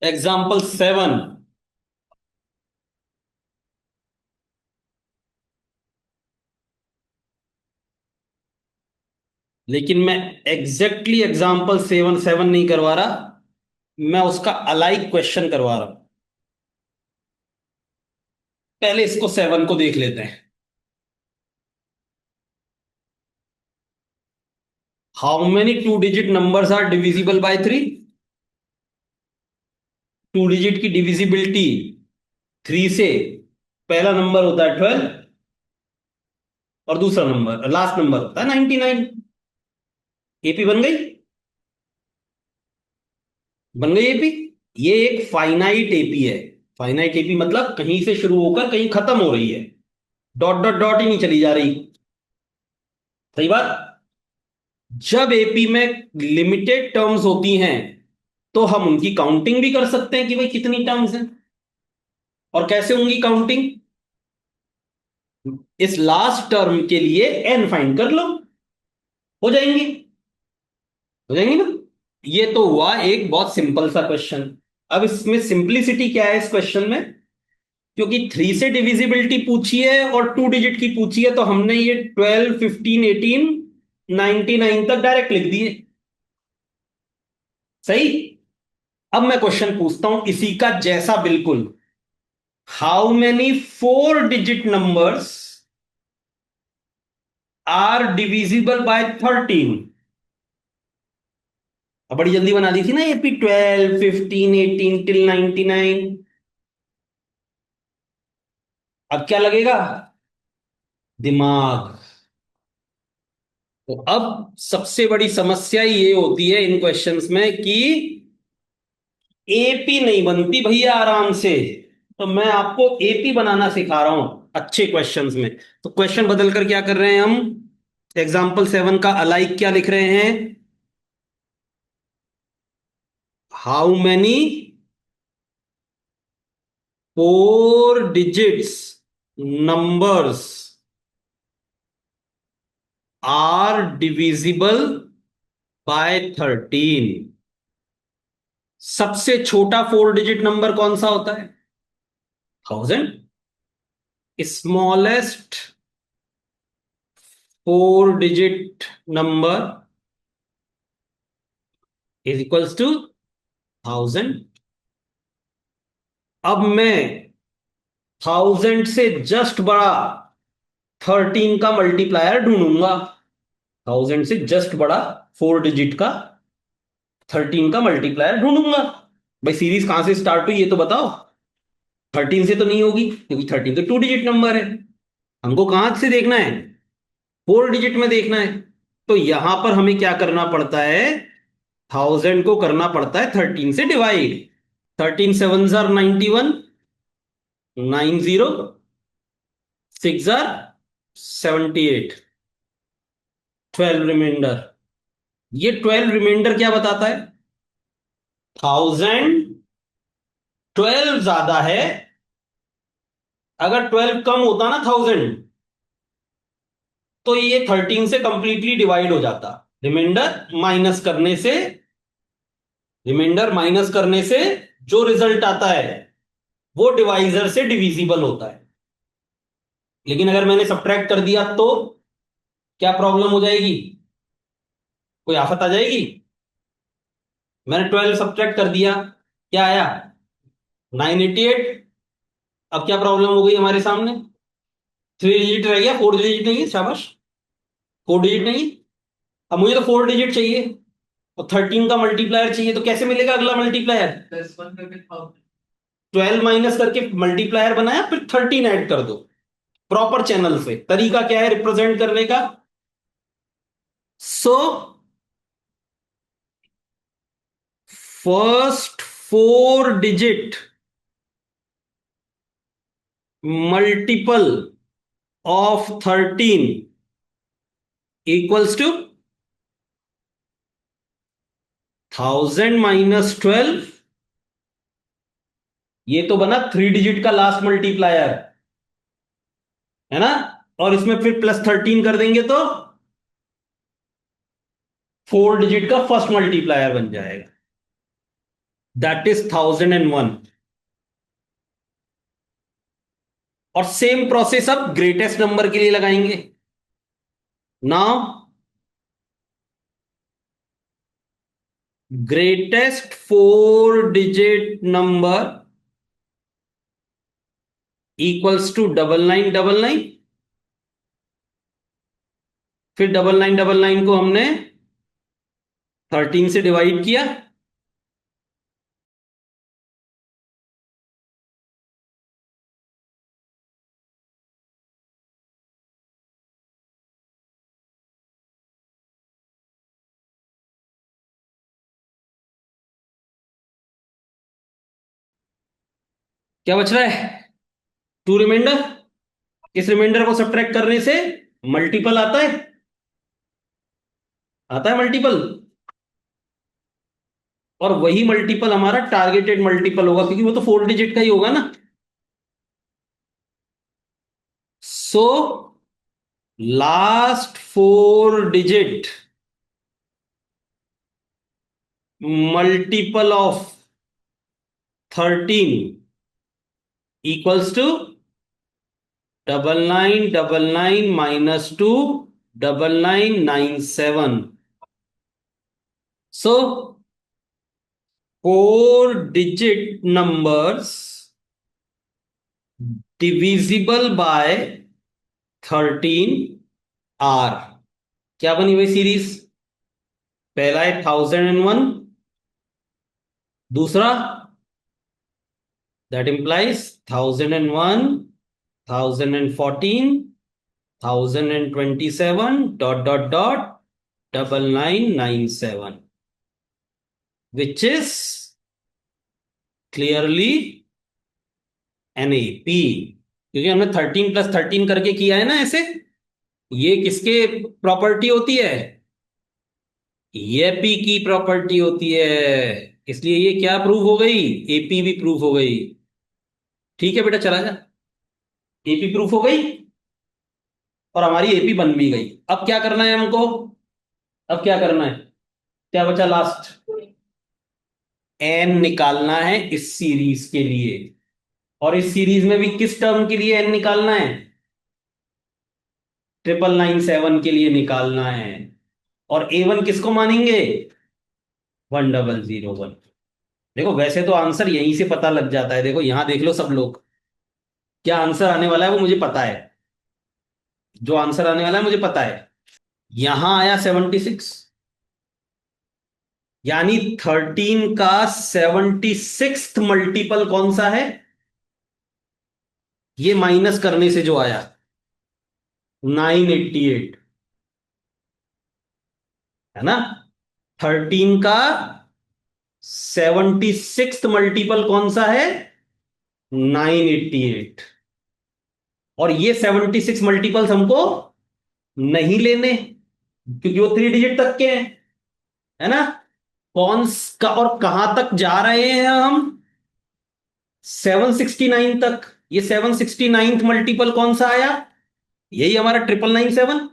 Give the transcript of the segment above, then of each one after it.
Example 7। लेकिन मैं exactly example 7 नहीं करवा रहा, मैं उसका अलाइक क्वेश्चन करवा रहा हूं। पहले इसको 7 को देख लेते हैं। How many two digit numbers are divisible by 3? Two digit की डिविजिबिलिटी 3 से, पहला नंबर होता है 12 और दूसरा नंबर लास्ट नंबर होता है 99। एपी बन गई? बन गई एपी। ये एक फाइनाइट एपी है। फाइनाइट एपी मतलब कहीं से शुरू होकर कहीं खत्म हो रही है, डॉट डॉट डॉट ही नहीं चली जा रही। सही बात। जब एपी में लिमिटेड टर्म्स होती हैं तो हम उनकी काउंटिंग भी कर सकते हैं कि भाई कितनी टर्म्स हैं। और कैसे होंगी काउंटिंग? इस लास्ट टर्म के लिए एन फाइंड कर लो, हो जाएंगी। हो जाएंगी ना। ये तो हुआ एक बहुत सिंपल सा क्वेश्चन। अब इसमें सिंपलिसिटी क्या है इस क्वेश्चन में? क्योंकि 3 से डिविजिबिलिटी पूछी है और टू डिजिट की पूछी है, तो हमने ये 12, 15, 18, 99 तक डायरेक्ट लिख दिए। सही। अब मैं क्वेश्चन पूछता हूं इसी का जैसा बिल्कुल। How many four digit numbers are divisible by 13? अब बड़ी जल्दी बना दी थी ना ये पी, 12, 15, 18 टिल 99। अब क्या लगेगा? दिमाग। तो अब सबसे बड़ी समस्या ये होती है इन क्वेश्चंस में कि एपी नहीं बनती भैया आराम से। तो मैं आपको एपी बनाना सिखा रहा हूं अच्छे क्वेश्चंस में। तो क्वेश्चन बदल कर क्या कर रहे हैं हम? एग्जाम्पल 7 का अलाइक क्या लिख रहे हैं? How many four digits numbers are divisible by 13? सबसे छोटा फोर डिजिट नंबर कौन सा होता है? 1000। Smallest four digit number is equals to 1000। अब मैं 1000 से जस्ट बड़ा 13 का मल्टीप्लायर ढूंढूंगा। 1000 से जस्ट बड़ा फोर डिजिट का 13 का मल्टीप्लायर ढूंढूंगा। भाई सीरीज कहां से स्टार्ट हुई ये तो बताओ। 13 से तो नहीं होगी क्योंकि 13 तो टू डिजिट नंबर है। हमको कहां से देखना है? फोर डिजिट में देखना है। तो यहां पर हमें क्या करना पड़ता है? 1000 को करना पड़ता है 13 से डिवाइड। 13 सेवन जार 91, 90, 6 जार 78, 12 रिमाइंडर। ये 12 रिमाइंडर क्या बताता है? 1012 ज्यादा है। अगर 12 कम होता ना 1000, तो ये 13 से कंप्लीटली डिवाइड हो जाता। रिमाइंडर माइनस करने से, रिमाइंडर माइनस करने से जो रिजल्ट आता है वो डिवाइजर से डिविजिबल होता है। लेकिन अगर मैंने सब्ट्रैक्ट कर दिया तो क्या प्रॉब्लम हो जाएगी? कोई आफत आ जाएगी? मैंने 12 सब्ट्रैक्ट कर दिया, क्या आया? 988। अब क्या प्रॉब्लम हो गई हमारे सामने? थ्री डिजिट रह गया, फोर डिजिट नहीं है। शाबाश। फोर डिजिट नहीं। अब मुझे तो फोर डिजिट चाहिए और 13 का मल्टीप्लायर चाहिए, तो कैसे मिलेगा अगला मल्टीप्लायर? 12 माइनस करके मल्टीप्लायर बनाया, फिर 13 ऐड कर दो। प्रॉपर चैनल से तरीका क्या है रिप्रेजेंट करने का? So first four digit multiple of 13 equals to 1000 - 12। ये तो बना थ्री डिजिट का लास्ट मल्टीप्लायर, है ना। और इसमें फिर प्लस 13 कर देंगे तो फोर डिजिट का फर्स्ट मल्टीप्लायर बन जाएगा। That is 1001। और सेम प्रोसेस अब ग्रेटेस्ट नंबर के लिए लगाएंगे। Now greatest four digit number equals to 9999। फिर 9999 को हमने 13 से डिवाइड किया। क्या बच रहा है? Two remainder. इस रिमाइंडर को सब्ट्रैक्ट करने से मल्टीपल आता है। आता है मल्टीपल। और वही मल्टीपल हमारा टारगेटेड मल्टीपल होगा, क्योंकि वो तो फोर डिजिट का ही होगा ना। So last four digit multiple of 13 equals to 9999 minus 2 9997। So four digit numbers divisible by 13 are. क्या बनी हुई सीरीज? पहला है 1001। दूसरा that implies 1001, 1014, 1027 dot dot dot 9997, which is clearly NAP। क्योंकि हमने 13 + 13 करके किया है ना ऐसे। ये किसके प्रॉपर्टी होती है? ये पी की प्रॉपर्टी होती है। इसलिए ये क्या प्रूव हो गई? AP भी प्रूफ हो गई। ठीक है बेटा, चला जा। AP प्रूफ हो गई और हमारी AP बन भी गई। अब क्या करना है हमको? अब क्या करना है? क्या बचा लास्ट? एन निकालना है इस सीरीज के लिए। और इस सीरीज में भी किस टर्म के लिए एन निकालना है? 9997 के लिए निकालना है। और A1 किसको मानेंगे? 1001। देखो वैसे तो आंसर यहीं से पता लग जाता है। देखो यहां देख लो सब लोग, क्या आंसर आने वाला है वो मुझे पता है। जो आंसर आने वाला है मुझे पता है। यहां आया 76, यानी 13 का 76th मल्टीपल कौन सा है? ये माइनस करने से जो आया 988, है ना। 13 का 76th मल्टीपल कौन सा है? 988। और ये 76 मल्टीपल्स हमको नहीं लेने, क्योंकि वो थ्री डिजिट तक के हैं, है ना। कौन का और कहां तक जा रहे हैं हम? 769 तक। ये 769th मल्टीपल कौन सा आया? यही हमारा 9997।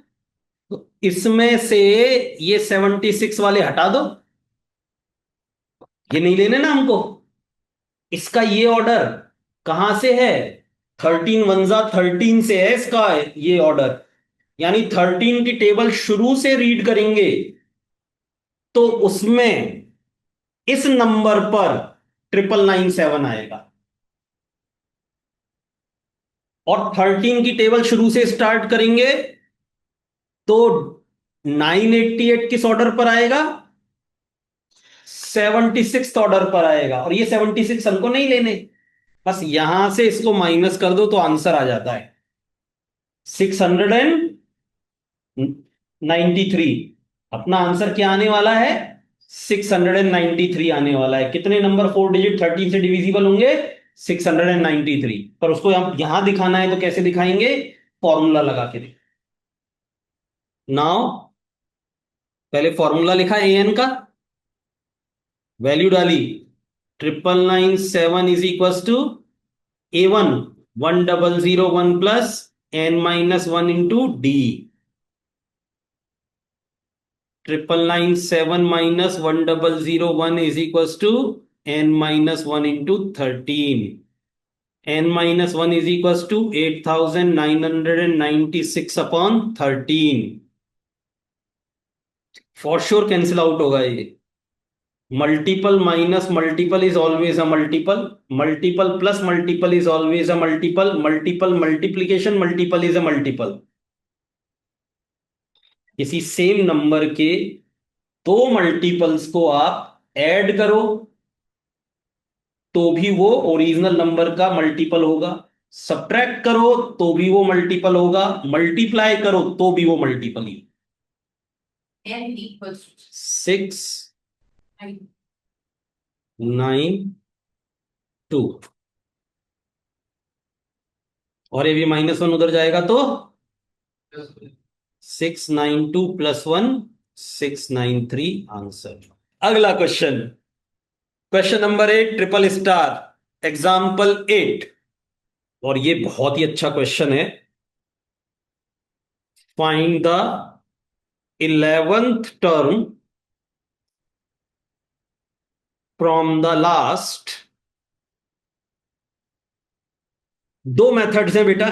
तो इसमें से ये 76 वाले हटा दो, ये नहीं लेने ना हमको। इसका ये ऑर्डर कहां से है? 13 × 1 = 13 से है इसका ये ऑर्डर। यानी 13 की टेबल शुरू से रीड करेंगे तो उसमें इस नंबर पर 9997 आएगा। और 13 की टेबल शुरू से स्टार्ट करेंगे तो 988 किस ऑर्डर पर आएगा? 76 ऑर्डर पर आएगा। और ये 76 हमको नहीं लेने, बस यहां से इसको माइनस कर दो तो आंसर आ जाता है 693। अपना आंसर क्या आने वाला है? 693 आने वाला है। कितने नंबर फोर डिजिट 13 से डिविजिबल होंगे? 693। पर उसको हम यहां दिखाना है तो कैसे दिखाएंगे? फॉर्मूला लगा के। नाउ पहले फॉर्मूला लिखा an का, वैल्यू डाली 9997 is equal to A1 1001 plus n-1 into डी। 9997 - 1001 is equal to n minus one into 13, n minus one is equal to 8996 upon 13। For sure cancel out होगा ये। Multiple minus multiple is always a multiple, multiple plus multiple is always a multiple, multiple multiplication multiple is a multiple. किसी same number के दो multiples को आप add करो तो भी वो ओरिजिनल नंबर का मल्टीपल होगा, सब्ट्रैक्ट करो तो भी वो मल्टीपल होगा, मल्टीप्लाई करो तो भी वो मल्टीपल ही। n equals 6 9 2, और ये भी माइनस वन उधर जाएगा तो 692 प्लस वन 693 आंसर। अगला question, question number 8 triple star example 8, और ये बहुत ही अच्छा क्वेश्चन है। Find the 11th term from the last. दो मेथड्स हैं बेटा,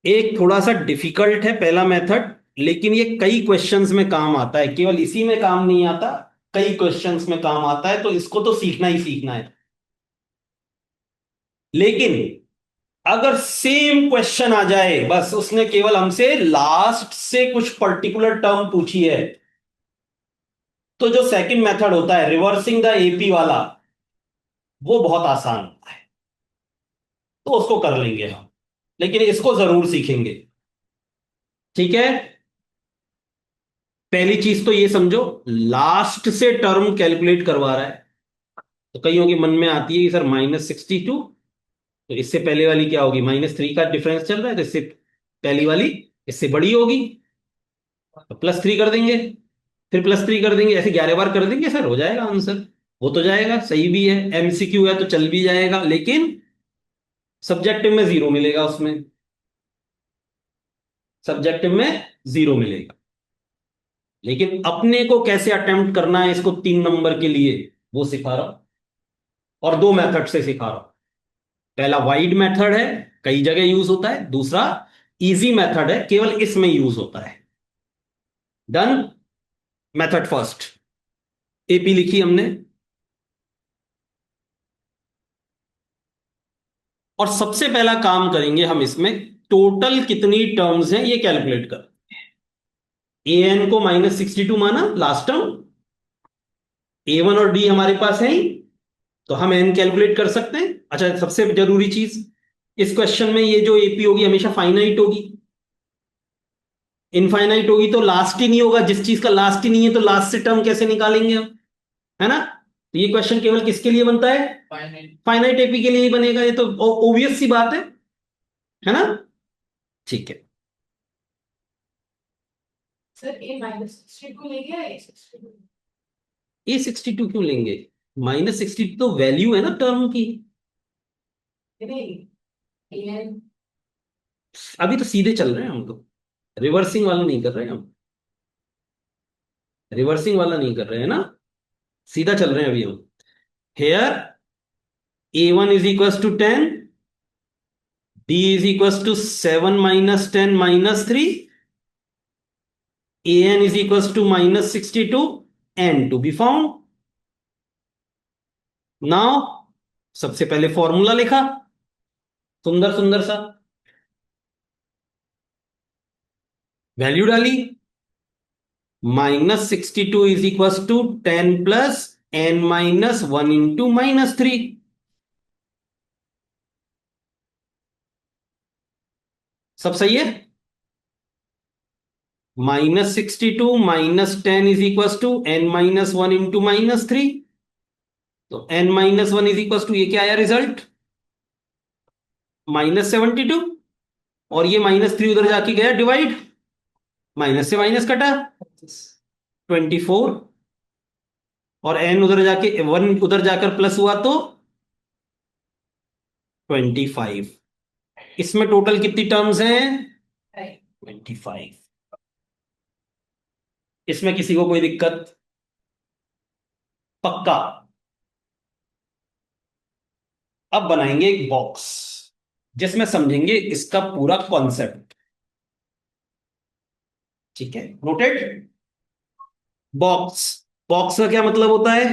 एक थोड़ा सा डिफिकल्ट है पहला मेथड, लेकिन ये कई क्वेश्चंस में काम आता है, केवल इसी में काम नहीं आता, कई क्वेश्चंस में काम आता है, तो इसको तो सीखना ही सीखना है। लेकिन अगर सेम क्वेश्चन आ जाए, बस उसने केवल हमसे लास्ट से कुछ पर्टिकुलर टर्म पूछी है, तो जो सेकंड मेथड होता है रिवर्सिंग द एपी वाला, वो बहुत आसान होता है, तो उसको कर लेंगे हम, लेकिन इसको जरूर सीखेंगे। ठीक है, पहली चीज तो ये समझो, लास्ट से टर्म कैलकुलेट करवा रहा है, तो कईयों के मन में आती है कि सर -62, तो इससे पहले वाली क्या होगी, -3 का डिफरेंस चल रहा है, तो इससे पहली वाली इससे बड़ी होगी, तो +3 कर देंगे, फिर +3 कर देंगे, ऐसे 11 बार कर देंगे सर, हो जाएगा आंसर। हो तो जाएगा, सही भी है, एमसीक्यू है तो चल भी जाएगा, लेकिन सब्जेक्टिव में 0 मिलेगा, उसमें सब्जेक्टिव में 0 मिलेगा। लेकिन अपने को कैसे अटेम्प्ट करना है इसको 3 नंबर के लिए, वो सिखा रहा हूं, और दो मेथड से सिखा रहा हूं। पहला वाइड मेथड है, कई जगह यूज होता है, दूसरा इजी मेथड है, केवल इसमें यूज होता है। डन, मेथड फर्स्ट, एपी लिखी हमने, और सबसे पहला काम करेंगे हम इसमें, टोटल कितनी टर्म्स हैं ये कैलकुलेट कर। ए एन को -62 माना लास्ट टर्म, ए वन और डी हमारे पास है ही, तो हम एन कैलकुलेट कर सकते हैं। अच्छा, सबसे जरूरी चीज, इस क्वेश्चन में ये जो एपी होगी हमेशा फाइनाइट होगी, इनफाइनाइट होगी तो लास्ट ही नहीं होगा, जिस चीज का लास्ट ही नहीं है तो लास्ट से टर्म कैसे निकालेंगे हम, है ना। तो ये क्वेश्चन केवल किसके लिए बनता है, फाइनाइट एपी के लिए ही बनेगा, ये तो ओबियस सी बात है ना। ठीक है सर, A -62 लेंगे या A62? A62 क्यों लेंगे, -62 तो वैल्यू है ना टर्म की। नहीं, AN। अभी तो सीधे चल रहे हैं हम तो, रिवर्सिंग वाला नहीं कर रहे हैं हम, रिवर्सिंग वाला नहीं कर रहे हैं ना, सीधा चल रहे हैं अभी हम। Here A1 is equal to 10, D is equal to 7 -10 -3, AN is equals to -62, N to be found. Now सबसे पहले फॉर्मूला लिखा, सुंदर सुंदर सा, वैल्यू डाली, -62 is equal to 10 plus n-1 into -3। सब सही है, -62 -10 is equal to n-1 into -3, तो n-1 इज इक्वल टू, ये क्या आया रिजल्ट, -72, और ये -3 उधर जाके गया डिवाइड, माइनस से माइनस कटा 24, और n उधर जाके 1 उधर जाकर प्लस हुआ तो 25। इसमें टोटल कितनी टर्म्स हैं, 25। इसमें किसी को कोई दिक्कत, पक्का। अब बनाएंगे एक बॉक्स जिसमें समझेंगे इसका पूरा कॉन्सेप्ट। ठीक है, नोटेड। बॉक्स, बॉक्स का क्या मतलब होता है?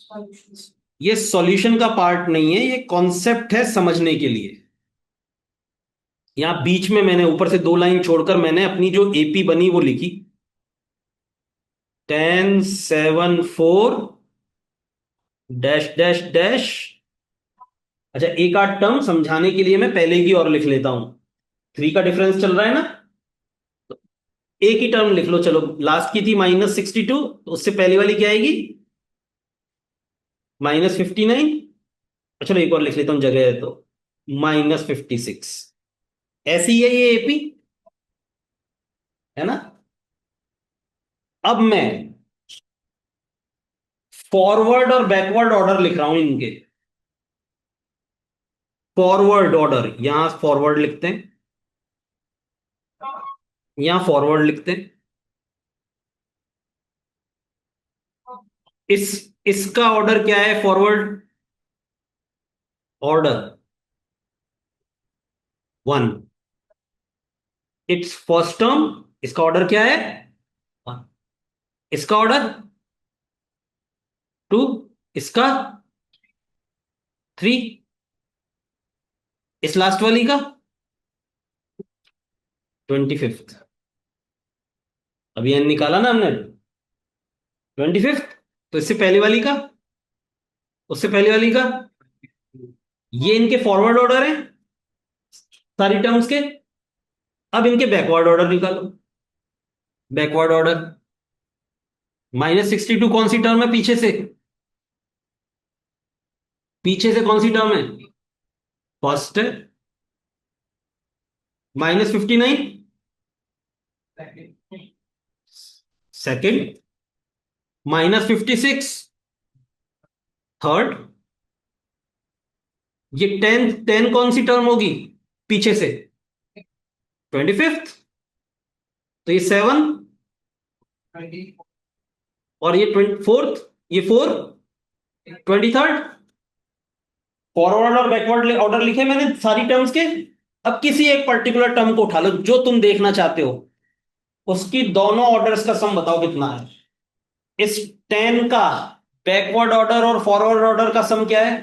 Solutions. ये सॉल्यूशन का पार्ट नहीं है, ये कॉन्सेप्ट है समझने के लिए। यहां बीच में मैंने ऊपर से 2 लाइन छोड़कर मैंने अपनी जो एपी बनी वो लिखी, 1074 डैश डैश डैश। अच्छा, एक आध टर्म समझाने के लिए मैं पहले की और लिख लेता हूं। 3 का डिफरेंस चल रहा है ना, एक ही टर्म लिख लो। चलो, लास्ट की थी -62, तो उससे पहले वाली क्या आएगी? -59। चलो एक और लिख लेता हूं, जगह है तो, -56। ऐसी ही है ये एपी, है ना। अब मैं फॉरवर्ड और बैकवर्ड ऑर्डर लिख रहा हूं इनके। फॉरवर्ड ऑर्डर, यहां फॉरवर्ड लिखते हैं, यहां फॉरवर्ड लिखते हैं। इस इसका ऑर्डर क्या है? Forward order 1, it's first term. इसका ऑर्डर क्या है? 1। इसका ऑर्डर 2, इसका 3, इस लास्ट वाली का 25th। अभी एन निकाला ना हमने, 25th। तो इससे पहले वाली का, उससे पहले वाली का, ये इनके फॉरवर्ड ऑर्डर है सारी टर्म्स के। अब इनके बैकवर्ड ऑर्डर निकालो। बैकवर्ड ऑर्डर, -62 कौन सी टर्म है पीछे से? पीछे से कौन सी टर्म है? फर्स्ट है। -59 सेकंड। -56 थर्ड। ये 10 कौन सी टर्म होगी पीछे से? 25th। तो ये 7, और ये 24th, ये 4, 23rd। फॉरवर्ड और बैकवर्ड ऑर्डर लिखे मैंने सारी टर्म्स के। अब किसी एक पर्टिकुलर टर्म को उठा लो जो तुम देखना चाहते हो, उसकी दोनों ऑर्डर्स का सम बताओ कितना है। इस 10 का बैकवर्ड ऑर्डर और फॉरवर्ड ऑर्डर का सम क्या है?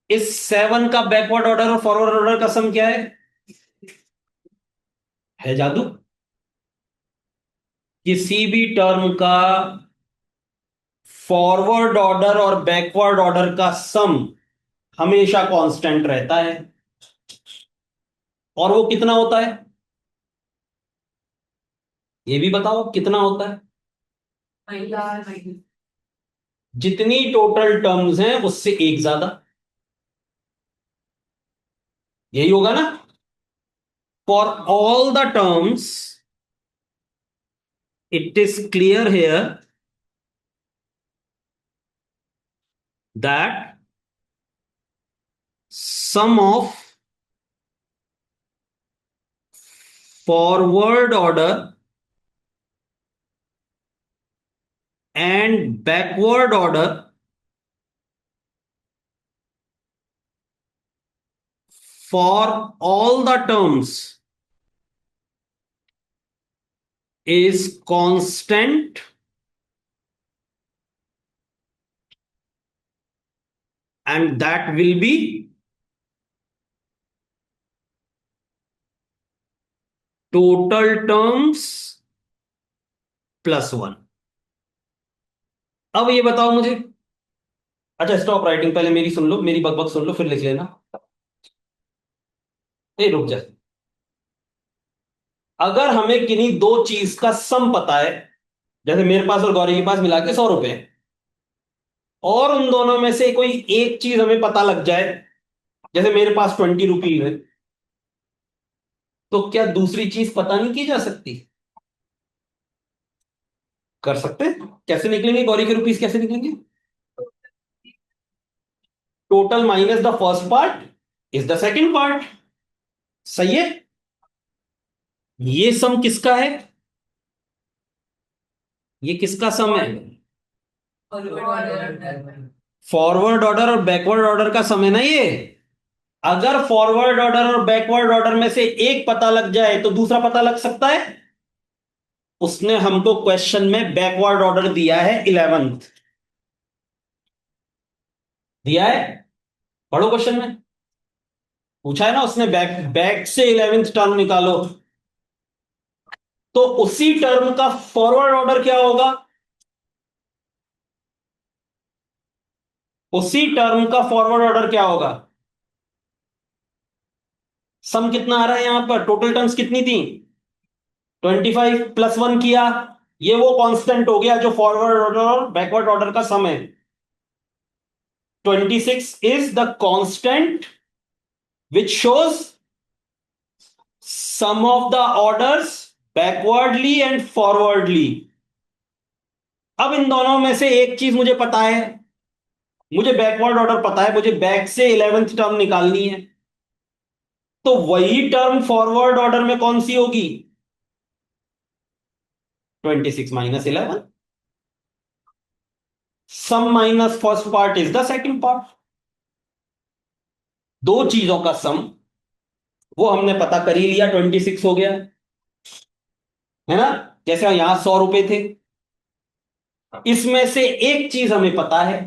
इस 7 का बैकवर्ड ऑर्डर और फॉरवर्ड ऑर्डर का सम क्या है जादू? किसी भी टर्म का फॉरवर्ड ऑर्डर और बैकवर्ड ऑर्डर का सम हमेशा कांस्टेंट रहता है। और वो कितना होता है? ये भी बताओ कितना होता है। Minus. जितनी टोटल टर्म्स हैं उससे एक ज्यादा, यही होगा ना। For all the terms it is clear here that sum of forward order and backward order for all the terms is constant and that will be total terms plus 1। अब ये बताओ मुझे। अच्छा, स्टॉप राइटिंग, पहले मेरी सुन लो, मेरी बकबक सुन लो, फिर लिख लेना। ए रुक जा। अगर हमें किन्हीं दो चीज का सम पता है, जैसे मेरे पास और गौरी के पास मिला के 100 रुपए हैं, और उन दोनों में से कोई एक चीज हमें पता लग जाए, जैसे मेरे पास 20 रुपीज है, तो क्या दूसरी चीज पता नहीं की जा सकती? कर सकते हैं। कैसे निकलेंगे गौरी के रुपीस, कैसे निकलेंगे? Total minus the first part is the second part. सही है। ये सम किसका है? ये किसका सम है? फॉरवर्ड ऑर्डर और बैकवर्ड ऑर्डर का सम है ना ये। अगर फॉरवर्ड ऑर्डर और बैकवर्ड ऑर्डर में से एक पता लग जाए तो दूसरा पता लग सकता है। उसने हमको क्वेश्चन में बैकवर्ड ऑर्डर दिया है 11th, दिया है। पढ़ो क्वेश्चन में, पूछा है ना उसने, बैक बैक से 11th टर्म निकालो। तो उसी टर्म का फॉरवर्ड ऑर्डर क्या होगा? उसी टर्म का फॉरवर्ड ऑर्डर क्या होगा? सम कितना आ रहा है यहां पर? टोटल टर्म्स कितनी थी? 25 प्लस 1 किया, ये वो कांस्टेंट हो गया जो फॉरवर्ड ऑर्डर और बैकवर्ड ऑर्डर का सम है। 26 is the constant which shows sum of the orders backwardly and forwardly. अब इन दोनों में से एक चीज मुझे पता है, मुझे बैकवर्ड ऑर्डर पता है, मुझे बैक से 11th टर्म निकालनी है। तो वही टर्म फॉरवर्ड ऑर्डर में कौन सी होगी? 26 minus 11। Sum minus first part is the second part. दो चीजों का सम वो हमने पता कर ही लिया, 26 हो गया, है ना। जैसे यहां 100 रुपए थे, इसमें से एक चीज हमें पता है।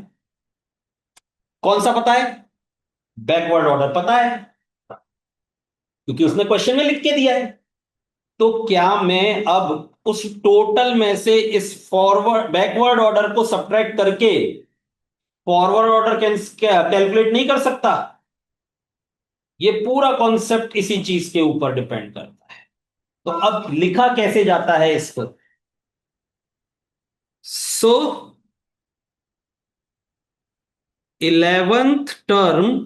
कौन सा पता है? बैकवर्ड ऑर्डर पता है, क्योंकि उसने क्वेश्चन में लिख के दिया है। तो क्या मैं अब उस टोटल में से इस फॉरवर्ड बैकवर्ड ऑर्डर को सब्ट्रैक्ट करके फॉरवर्ड ऑर्डर कैलकुलेट नहीं कर सकता? ये पूरा कॉन्सेप्ट इसी चीज के ऊपर डिपेंड करता है। तो अब लिखा कैसे जाता है इसको? So 11th term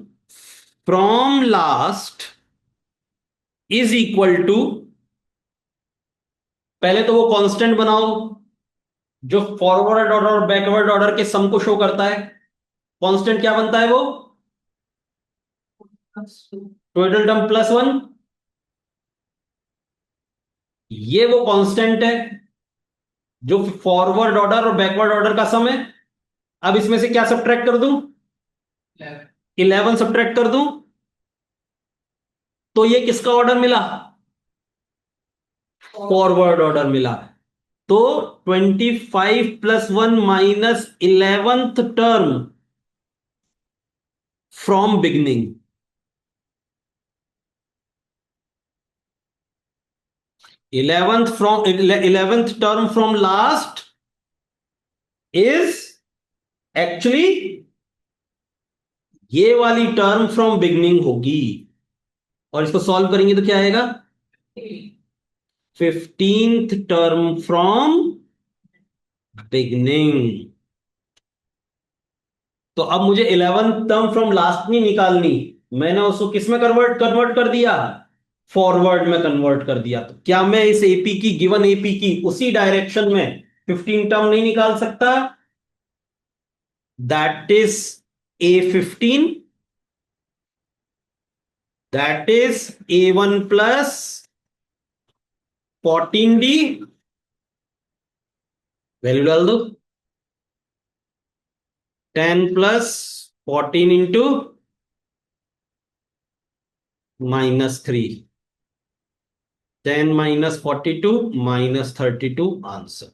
from last is equal to, पहले तो वो कांस्टेंट बनाओ जो फॉरवर्ड ऑर्डर और बैकवर्ड ऑर्डर के सम को शो करता है। कांस्टेंट क्या बनता है वो? Total term plus 1। ये वो कांस्टेंट है जो फॉरवर्ड ऑर्डर और बैकवर्ड ऑर्डर का सम है। अब इसमें से क्या सब्ट्रैक्ट कर दूं? 11 सब्ट्रैक्ट कर दूं तो ये किसका ऑर्डर मिला? फॉरवर्ड ऑर्डर मिला। तो 25 plus 1 minus 11th term from beginning. 11th term from last is actually ये वाली टर्म फ्रॉम बिगनिंग होगी। और इसको सॉल्व करेंगे तो क्या आएगा? 15th term from beginning. तो अब मुझे 11th टर्म फ्रॉम लास्ट नहीं निकालनी, मैंने उसको किस में कन्वर्ट कन्वर्ट कर दिया? फॉरवर्ड में कन्वर्ट कर दिया। तो क्या मैं इस एपी की, गिवन एपी की उसी डायरेक्शन में 15 टर्म नहीं निकाल सकता? That is A15, that is A1 plus 14D। Value डाल दो, 10 plus 14 into -3, 10 minus 42 minus 32 answer.